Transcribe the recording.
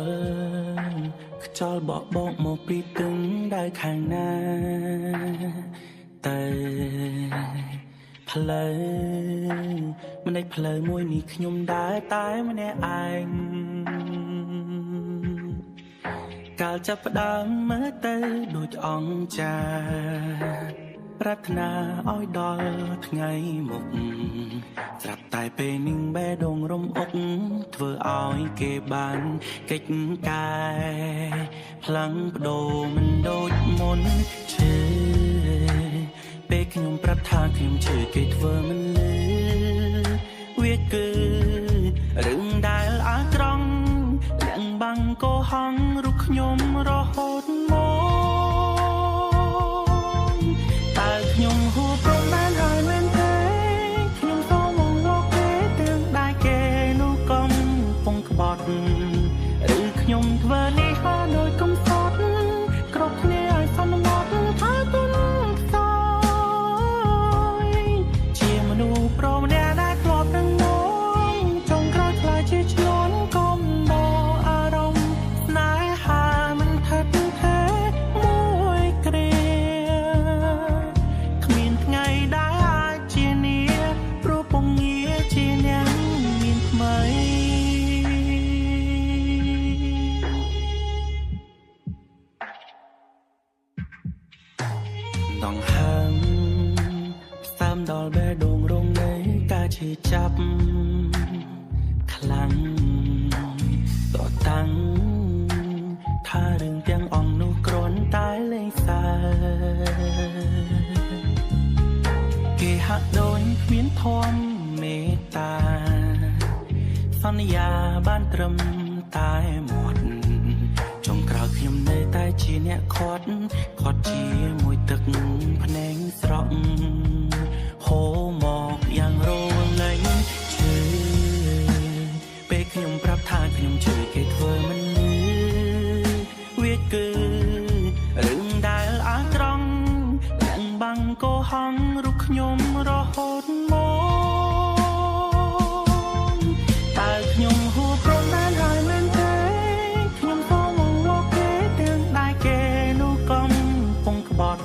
ល់ខ្យល់បក់បោកមកពីទឹងដៅខាងណាតែផ្លូវមិនដេចផ្លូវមួយនេះខ្ញុំដើរតែម្នាក់ឯងកាលចាប់ផ្ដើមមើលទៅដូចអង្គចាប្រាថ្នាឲ្យដល់ថ្ងៃមុខស្រាប់តែពេលនឹងបេះដូងរំអុកធ្វើឲ្យគេបានកិច្ចការផ្លាំងបដូរមិនដូចមុនឈឺពេលខ្ញុំប្រាប់ថាខ្ញុំឈឺគេធ្វើមិនលឺវាគឺរឿងដែលអាក្រង់លាក់បាំងកុហករូបខ្ញុំរហូតមកតើខ្ញុំហួសព្រំដែនហើយមែនទេខ្ញុំសូមមកលោកគេទាំងដែលគេនោះកំពុងក្បត់ឬខ្ញុំធ្វើនេះហើយដោយកំសត់គ្រប់គ្នាឲ្យសន្មត់ថាទុនខ្សោយជាមនុស្សប្រម្នាក់ដែលធ្លាប់នឹងងងចុងក្រោយខ្លាចជាឆ្លងកុំបោអារម្មណ៍ស្នេហាមិនថិតថេរមួយគ្រាគ្មានថ្ងៃដែលអាចជានាព្រោះពងងារជាអ្នកមានថ្មីដងហើមផ្សាមដល់បេះដូងរងនៃការឈឺចាប់ខ្លាំងតតាំងថារឿងទាំងអង្គនោះគ្រាន់តែលេងសើគេហាក់ដូចគ្មានធម៌មេត្តាសន្យាបានត្រឹមតែមាត់ចុងក្រោយខ្ញុំនៅតែជាអ្នកខាត់ជាមួយទឹកភ្នែកស្រក់ហូរមកយ៉ាងរលែងឈឺពេលខ្ញុំប្រាប់ថាខ្ញុំឈឺគេធ្វើមិនលឺវាគឺរឿងដែលអាក្រង់លាក់បាំងកុហករូបខ្ញុំរហូតមកតើខ្ញុំហួសព្រំដែនហើយមែនទេខ្ញុំសូមមកលោកគេទាំងដែលគេនោះកំពុងក្បត់